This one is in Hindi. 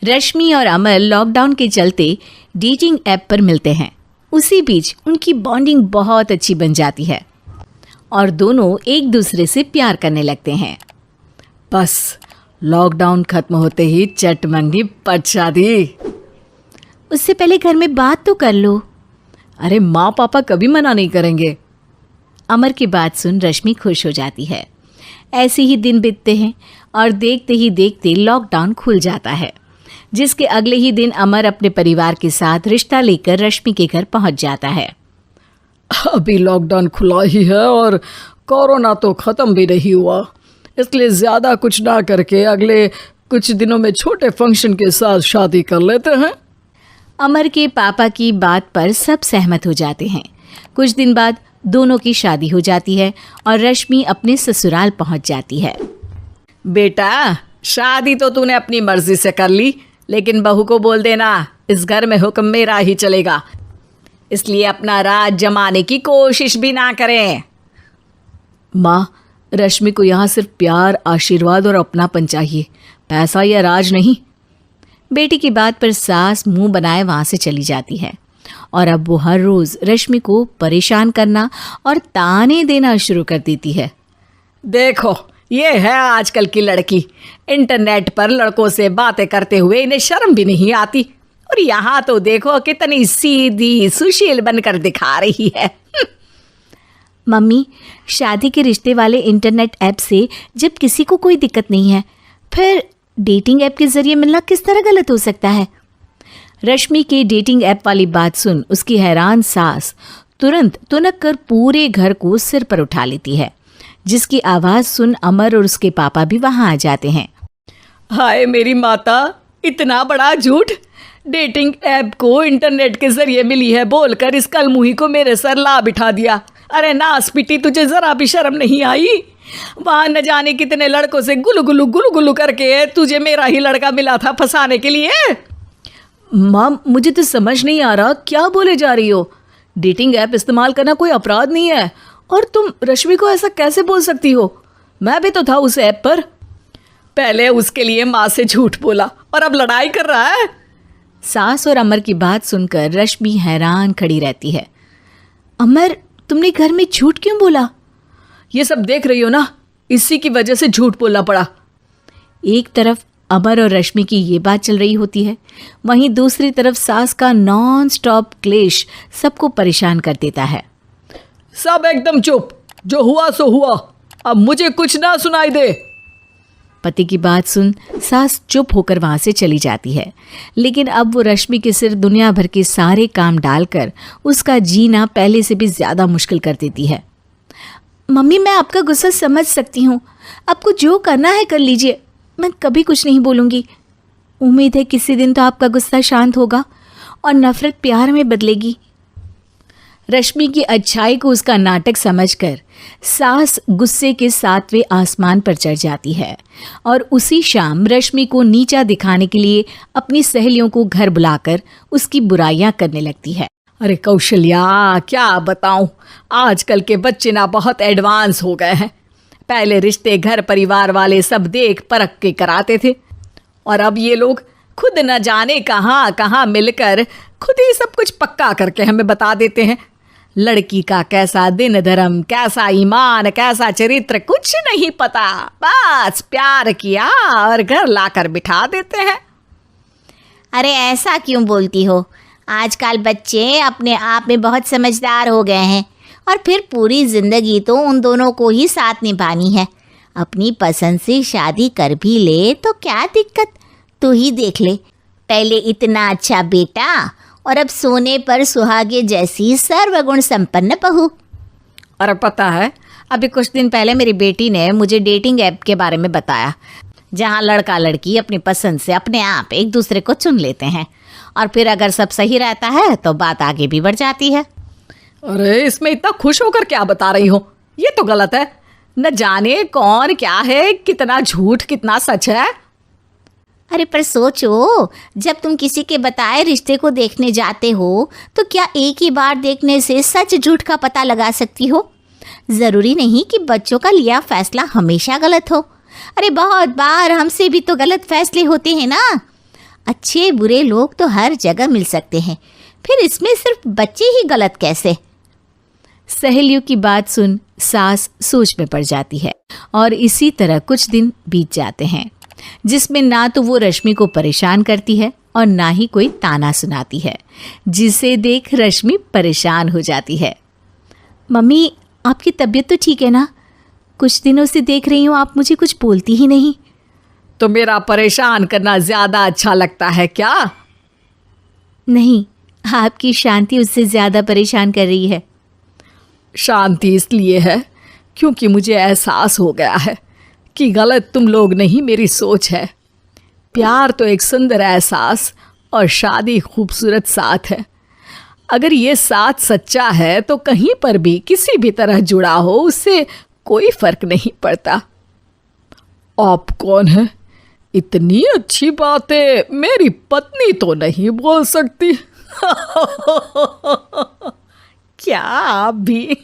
रश्मि और अमर लॉकडाउन के चलते डेटिंग ऐप पर मिलते हैं। उसी बीच उनकी बॉन्डिंग बहुत अच्छी बन जाती है और दोनों एक दूसरे से प्यार करने लगते हैं। बस लॉकडाउन खत्म होते ही चट मंगनी पट शादी। उससे पहले घर में बात तो कर लो। अरे माँ पापा कभी मना नहीं करेंगे। अमर की बात सुन रश्मि खुश हो जाती है। ऐसे ही दिन बीतते हैं और देखते ही देखते लॉकडाउन खुल जाता है, जिसके अगले ही दिन अमर अपने परिवार के साथ रिश्ता लेकर रश्मि के घर पहुंच जाता है। अभी लॉकडाउन खुला ही है और कोरोना तो ख़त्म भी नहीं हुआ, इसलिए ज़्यादा कुछ ना करके अगले कुछ दिनों में छोटे फंक्शन के साथ शादी कर लेते हैं। अमर के पापा की बात पर सब सहमत हो जाते हैं। कुछ दिन बाद दोनों की शादी हो जाती है और रश्मि अपने ससुराल पहुंच जाती है। बेटा, शादी तो तूने अपनी मर्जी से कर ली, लेकिन बहू को बोल देना इस घर में हुक्म मेरा ही चलेगा, इसलिए अपना राज जमाने की कोशिश भी ना करें। माँ, रश्मि को यहाँ सिर्फ प्यार, आशीर्वाद और अपनापन चाहिए, पैसा या राज नहीं। बेटी की बात पर सास मुंह बनाए वहां से चली जाती है और अब वो हर रोज रश्मि को परेशान करना और ताने देना शुरू कर देती है। देखो, ये है आजकल की लड़की, इंटरनेट पर लड़कों से बातें करते हुए इन्हें शर्म भी नहीं आती, और यहाँ तो देखो कितनी सीधी सुशील बनकर दिखा रही है। मम्मी, शादी के रिश्ते वाले इंटरनेट ऐप से जब किसी को कोई दिक्कत नहीं है, फिर डेटिंग ऐप के जरिए मिलना किस तरह गलत हो सकता है? रश्मि के डेटिंग ऐप वाली बात सुन उसकी हैरान सास तुरंत तुनक कर पूरे घर को सिर पर उठा लेती है, जिसकी आवाज़ सुन अमर और उसके पापा भी वहाँ आ जाते हैं। हाय मेरी माता, इतना बड़ा झूठ! डेटिंग ऐप को इंटरनेट के जरिए मिली है बोलकर इस कलमुही को मेरे सर ला बिठा दिया। अरे नास पिटी, तुझे जरा भी शर्म नहीं आई? वहाँ न जाने कितने लड़कों से गुलु गुलु करके तुझे मेरा ही लड़का मिला था फंसाने के लिए। माँ, मुझे तो समझ नहीं आ रहा क्या बोले जा रही हो। डेटिंग ऐप इस्तेमाल करना कोई अपराध नहीं है, और तुम रश्मि को ऐसा कैसे बोल सकती हो? मैं भी तो था उस ऐप पर। पहले उसके लिए माँ से झूठ बोला और अब लड़ाई कर रहा है। सास और अमर की बात सुनकर रश्मि हैरान खड़ी रहती है। अमर, तुमने घर में झूठ क्यों बोला? ये सब देख रही हो ना, इसी की वजह से झूठ बोलना पड़ा। एक तरफ अमर और रश्मि की ये बात चल रही होती है, वहीं दूसरी तरफ सास का नॉन स्टॉप क्लेश सबको परेशान कर देता है। सब एकदम चुप, जो हुआ सो हुआ, अब मुझे कुछ ना सुनाई दे। पति की बात सुन सास चुप होकर वहां से चली जाती है, लेकिन अब वो रश्मि के सिर दुनिया भर के सारे काम डालकर उसका जीना पहले से भी ज़्यादा मुश्किल कर देती है। मम्मी, मैं आपका गुस्सा समझ सकती हूँ, आपको जो करना है कर लीजिए, मैं कभी कुछ नहीं बोलूँगी। उम्मीद है किसी दिन तो आपका गुस्सा शांत होगा और नफरत प्यार में बदलेगी। रश्मि की अच्छाई को उसका नाटक समझकर सास गुस्से के 7वें आसमान पर चढ़ जाती है और उसी शाम रश्मि को नीचा दिखाने के लिए अपनी सहेलियों को घर बुलाकर उसकी बुराइयां करने लगती है। अरे कौशल्या, क्या बताऊं, आजकल के बच्चे ना बहुत एडवांस हो गए हैं। पहले रिश्ते घर परिवार वाले सब देख परख के कराते थे, और अब ये लोग खुद न जाने कहाँ कहाँ मिलकर खुद ही सब कुछ पक्का करके हमें बता देते हैं। लड़की का कैसा दिन धर्म, कैसा ईमान, कैसा चरित्र कुछ नहीं पता, बस प्यार किया और घर लाकर बिठा देते हैं। अरे ऐसा क्यों बोलती हो? आजकल बच्चे अपने आप में बहुत समझदार हो गए हैं, और फिर पूरी ज़िंदगी तो उन दोनों को ही साथ निभानी है। अपनी पसंद से शादी कर भी ले तो क्या दिक्कत? तू ही देख ले, पहले इतना अच्छा बेटा और अब सोने पर सुहागे जैसी सर्वगुण संपन्न बहू। और पता है, अभी कुछ दिन पहले मेरी बेटी ने मुझे डेटिंग ऐप के बारे में बताया, जहाँ लड़का लड़की अपनी पसंद से अपने आप एक दूसरे को चुन लेते हैं, और फिर अगर सब सही रहता है तो बात आगे भी बढ़ जाती है। अरे इसमें इतना खुश होकर क्या बता रही हो? ये तो गलत है। न जाने कौन क्या है, कितना झूठ कितना सच है। अरे पर सोचो, जब तुम किसी के बताए रिश्ते को देखने जाते हो तो क्या एक ही बार देखने से सच झूठ का पता लगा सकती हो? ज़रूरी नहीं कि बच्चों का लिया फैसला हमेशा गलत हो। अरे बहुत बार हमसे भी तो गलत फैसले होते हैं ना। अच्छे बुरे लोग तो हर जगह मिल सकते हैं, फिर इसमें सिर्फ बच्चे ही गलत कैसे? सहेलियों की बात सुन सास सोच में पड़ जाती है और इसी तरह कुछ दिन बीत जाते हैं, जिसमें ना तो वो रश्मि को परेशान करती है और ना ही कोई ताना सुनाती है, जिसे देख रश्मि परेशान हो जाती है। मम्मी, आपकी तबीयत तो ठीक है ना? कुछ दिनों से देख रही हूँ आप मुझे कुछ बोलती ही नहीं। तो मेरा परेशान करना ज्यादा अच्छा लगता है क्या? नहीं, आपकी शांति उससे ज्यादा परेशान कर रही है। शांति इसलिए है क्योंकि मुझे एहसास हो गया है कि गलत तुम लोग नहीं, मेरी सोच है। प्यार तो एक सुंदर एहसास और शादी खूबसूरत साथ है। अगर ये साथ सच्चा है तो कहीं पर भी किसी भी तरह जुड़ा हो, उससे कोई फर्क नहीं पड़ता। आप कौन है? इतनी अच्छी बातें मेरी पत्नी तो नहीं बोल सकती। क्या आप भी?